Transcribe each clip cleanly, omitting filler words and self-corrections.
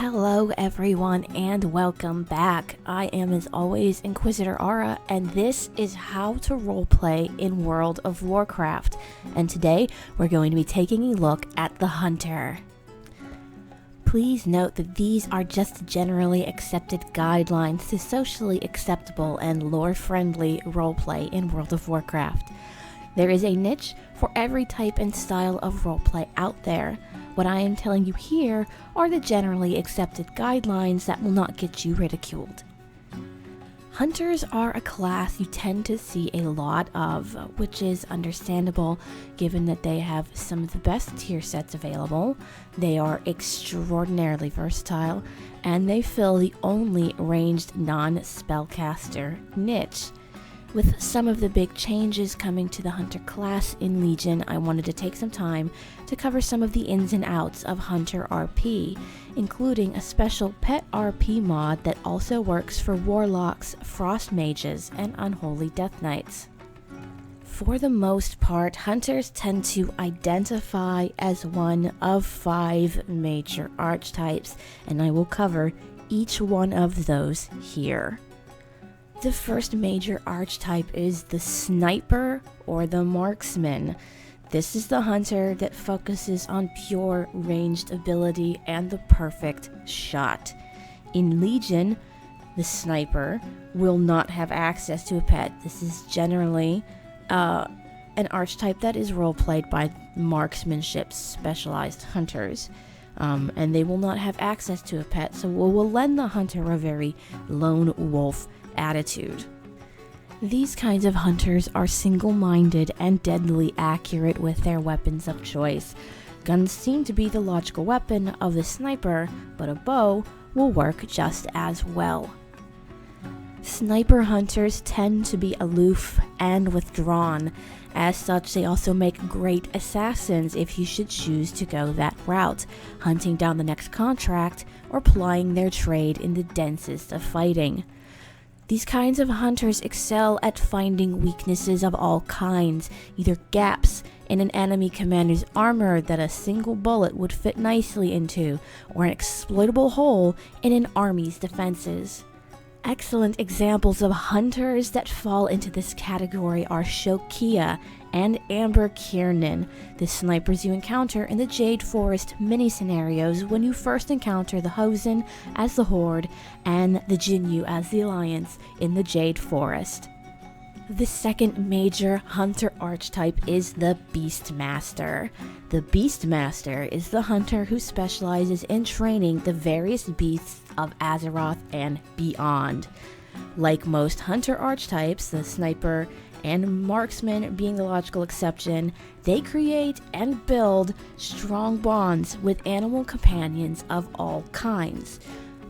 Hello everyone and welcome back. I am as always Inquisitor Aura and this is how to roleplay in World of Warcraft. And today we're going to be taking a look at the Hunter. Please note that these are just generally accepted guidelines to socially acceptable and lore-friendly roleplay in World of Warcraft. There is a niche for every type and style of roleplay out there. What I am telling you here are the generally accepted guidelines that will not get you ridiculed. Hunters are a class you tend to see a lot of, which is understandable given that they have some of the best tier sets available, they are extraordinarily versatile, and they fill the only ranged non-spellcaster niche. With some of the big changes coming to the Hunter class in Legion, I wanted to take some time to cover some of the ins and outs of Hunter RP, including a special pet RP mod that also works for Warlocks, Frost Mages, and Unholy Death Knights. For the most part, Hunters tend to identify as one of 5 major archetypes, and I will cover each one of those here. The first major archetype is the Sniper or the Marksman. This is the Hunter that focuses on pure ranged ability and the perfect shot. In Legion, the Sniper will not have access to a pet. This is generally an archetype that is roleplayed by marksmanship specialized hunters. And they will not have access to a pet, so will lend the Hunter a very lone wolf attitude. These kinds of hunters are single-minded and deadly accurate with their weapons of choice. Guns seem to be the logical weapon of the sniper, but a bow will work just as well. Sniper hunters tend to be aloof and withdrawn. As such, they also make great assassins if you should choose to go that route, hunting down the next contract or plying their trade in the densest of fighting. These kinds of hunters excel at finding weaknesses of all kinds, either gaps in an enemy commander's armor that a single bullet would fit nicely into, or an exploitable hole in an army's defenses. Excellent examples of hunters that fall into this category are Shokia and Amber Kiernan, the snipers you encounter in the Jade Forest mini-scenarios when you first encounter the Hosen as the Horde and the Jinyu as the Alliance in the Jade Forest. The second major hunter archetype is the Beastmaster. The Beastmaster is the hunter who specializes in training the various beasts of Azeroth and beyond. Like most hunter archetypes, the sniper and marksman being the logical exception, they create and build strong bonds with animal companions of all kinds.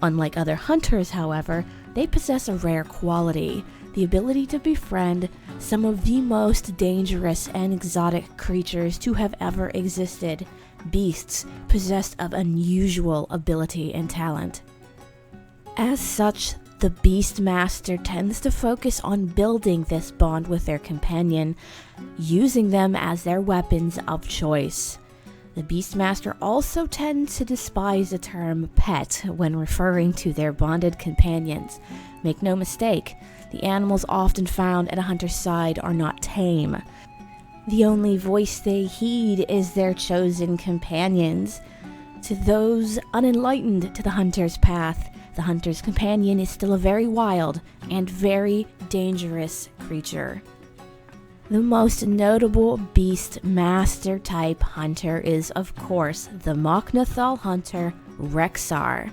Unlike other hunters, however, they possess a rare quality, the ability to befriend some of the most dangerous and exotic creatures to have ever existed, beasts possessed of unusual ability and talent. As such, the Beastmaster tends to focus on building this bond with their companion, using them as their weapons of choice. The Beastmaster also tends to despise the term pet when referring to their bonded companions. Make no mistake, the animals often found at a hunter's side are not tame. The only voice they heed is their chosen companions. To those unenlightened to the hunter's path, the hunter's companion is still a very wild and very dangerous creature. The most notable Beastmaster type hunter is, of course, the Mok'Nathal hunter Rexxar.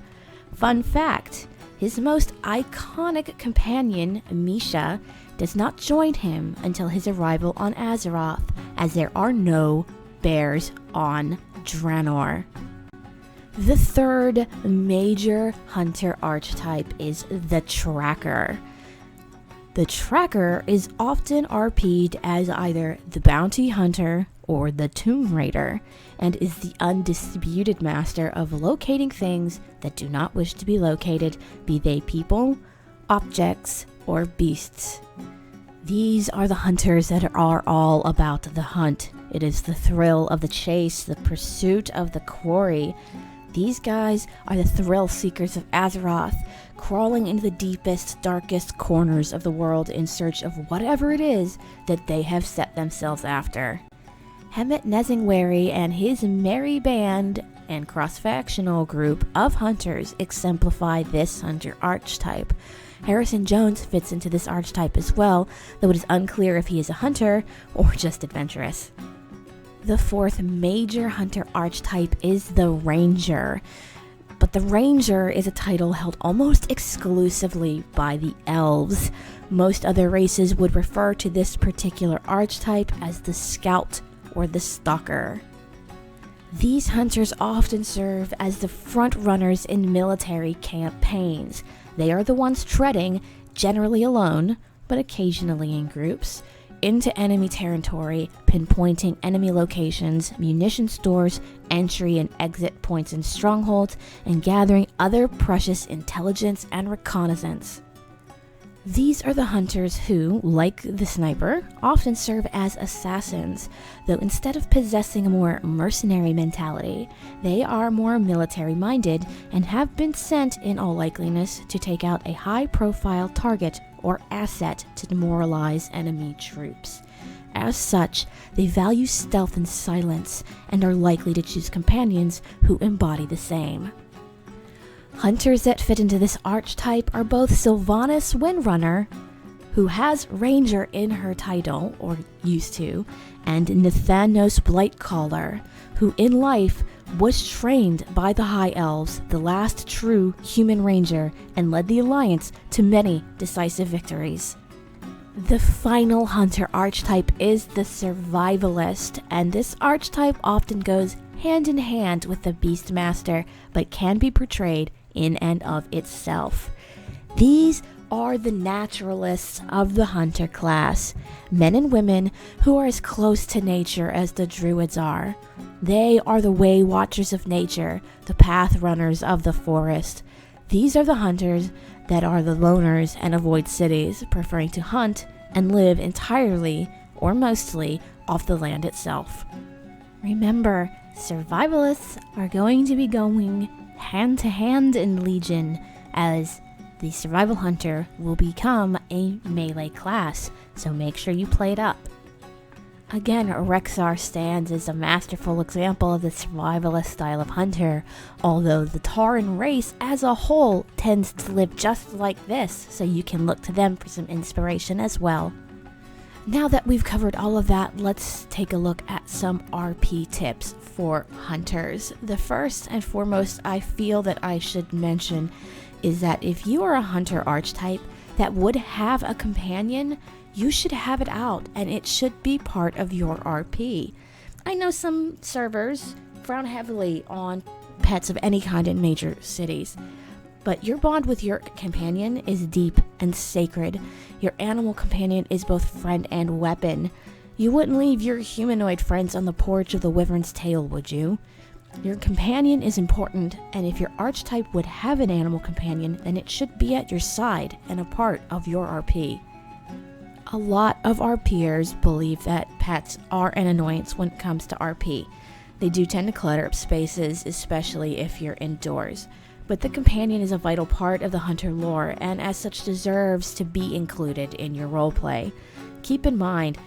Fun fact, his most iconic companion, Misha, does not join him until his arrival on Azeroth, as there are no bears on Draenor. The third major hunter archetype is the Tracker. The Tracker is often RP'd as either the Bounty Hunter or the Tomb Raider, and is the undisputed master of locating things that do not wish to be located, be they people, objects, or beasts. These are the hunters that are all about the hunt. It is the thrill of the chase, the pursuit of the quarry. These guys are the thrill seekers of Azeroth, crawling into the deepest, darkest corners of the world in search of whatever it is that they have set themselves after. Hemet Nezingwary and his merry band and cross-factional group of hunters exemplify this hunter archetype. Harrison Jones fits into this archetype as well, though it is unclear if he is a hunter or just adventurous. The fourth major hunter archetype is the Ranger. But the Ranger is a title held almost exclusively by the elves. Most other races would refer to this particular archetype as the Scout or the Stalker. These hunters often serve as the front runners in military campaigns. They are the ones treading, generally alone, but occasionally in groups, into enemy territory, pinpointing enemy locations, munition stores, entry and exit points and strongholds, and gathering other precious intelligence and reconnaissance. These are the hunters who, like the sniper, often serve as assassins, though instead of possessing a more mercenary mentality, they are more military-minded and have been sent, in all likeliness, to take out a high-profile target or asset to demoralize enemy troops. As such, they value stealth and silence, and are likely to choose companions who embody the same. Hunters that fit into this archetype are both Sylvanas Windrunner, who has Ranger in her title, or used to, and Nathanos Blightcaller, who in life was trained by the High Elves, the last true human ranger, and led the Alliance to many decisive victories. The final hunter archetype is the Survivalist, and this archetype often goes hand in hand with the Beastmaster, but can be portrayed in and of itself. These are the naturalists of the hunter class, men and women who are as close to nature as the druids are. They are the way watchers of nature, the path runners of the forest. These are the hunters that are the loners and avoid cities, preferring to hunt and live entirely or mostly off the land itself. Remember, survivalists are going to be going hand to hand in Legion, as the survival hunter will become a melee class, so make sure you play it up. Again, Rexxar stands as a masterful example of the survivalist style of hunter, although the Tauren race as a whole tends to live just like this, so you can look to them for some inspiration as well. Now that we've covered all of that, let's take a look at some RP tips for hunters. The first and foremost I feel that I should mention is that if you are a hunter archetype that would have a companion, you should have it out and it should be part of your RP. I know some servers frown heavily on pets of any kind in major cities, but your bond with your companion is deep and sacred. Your animal companion is both friend and weapon. You wouldn't leave your humanoid friends on the porch of the Wyvern's Tail, would you? Your companion is important, and if your archetype would have an animal companion, then it should be at your side and a part of your RP. A lot of RPers believe that pets are an annoyance when it comes to RP. They do tend to clutter up spaces, especially if you're indoors. But the companion is a vital part of the hunter lore, and as such deserves to be included in your roleplay. Keep in mind,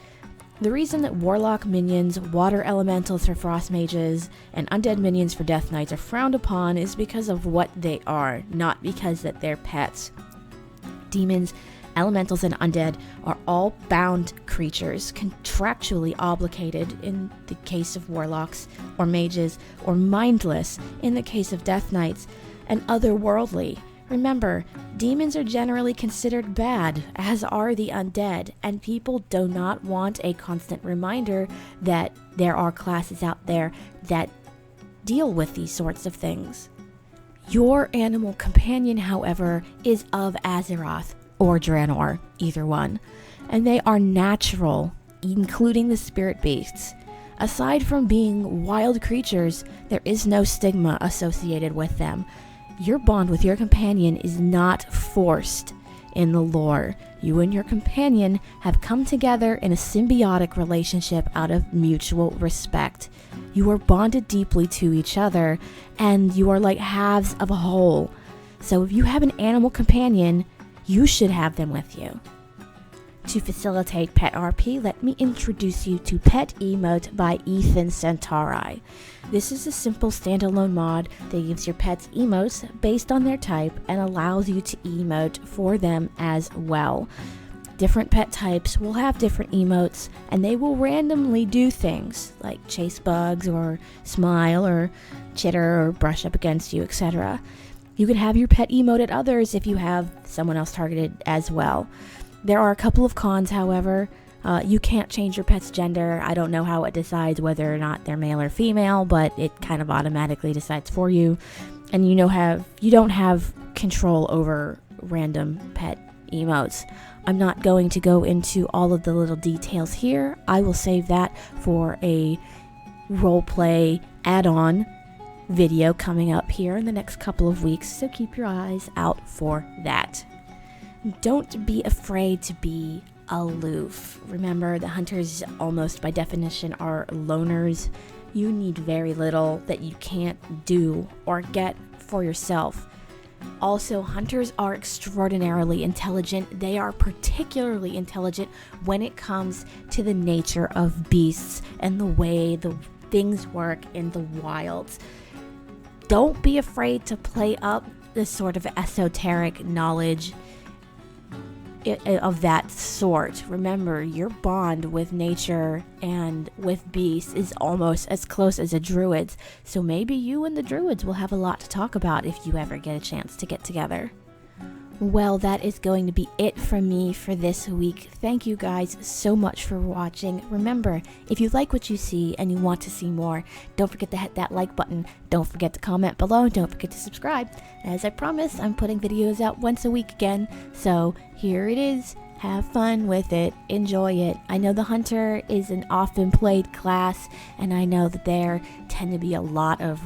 the reason that warlock minions, water elementals for frost mages, and undead minions for death knights are frowned upon is because of what they are, not because that they're pets. Demons, elementals, and undead are all bound creatures, contractually obligated in the case of warlocks or mages, or mindless in the case of death knights, and otherworldly. Remember, demons are generally considered bad, as are the undead, and people do not want a constant reminder that there are classes out there that deal with these sorts of things. Your animal companion, however, is of Azeroth, or Draenor, either one, and they are natural, including the spirit beasts. Aside from being wild creatures, there is no stigma associated with them. Your bond with your companion is not forced. in the lore. You and your companion have come together in a symbiotic relationship out of mutual respect. You are bonded deeply to each other, and you are like halves of a whole. So if you have an animal companion, you should have them with you. To facilitate Pet RP, let me introduce you to Pet Emote by Ethan Centauri. This is a simple standalone mod that gives your pets emotes based on their type and allows you to emote for them as well. Different pet types will have different emotes, and they will randomly do things like chase bugs or smile or chitter or brush up against you, etc. You can have your pet emote at others if you have someone else targeted as well. There are a couple of cons, however. You can't change your pet's gender. I don't know how it decides whether or not they're male or female, but it kind of automatically decides for you. And you don't have control over random pet emotes. I'm not going to go into all of the little details here. I will save that for a roleplay add-on video coming up here in the next couple of weeks, so keep your eyes out for that. Don't be afraid to be aloof. Remember, the hunters almost by definition are loners. You need very little that you can't do or get for yourself. Also, hunters are extraordinarily intelligent. They are particularly intelligent when it comes to the nature of beasts and the way the things work in the wilds. Don't be afraid to play up this sort of esoteric knowledge of that sort. Remember, your bond with nature and with beasts is almost as close as a druid's, so maybe you and the druids will have a lot to talk about if you ever get a chance to get together. Well, that is going to be it from me for this week. Thank you guys so much for watching. Remember, if you like what you see and you want to see more, don't forget to hit that like button. Don't forget to comment below. Don't forget to subscribe. As I promised, I'm putting videos out once a week again. So here it is. Have fun with it. Enjoy it. I know the hunter is an often played class, and I know that there tend to be a lot of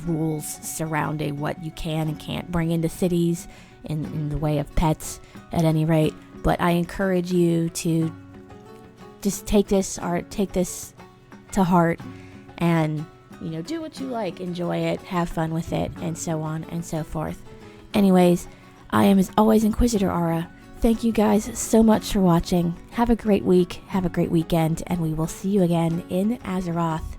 rules surrounding what you can and can't bring into cities in the way of pets at any rate. But I encourage you to just take this to heart and, do what you like, enjoy it, have fun with it, and so on and so forth. Anyways, I am as always Inquisitor Aura. Thank you guys so much for watching. Have a great week, have a great weekend, and we will see you again in Azeroth.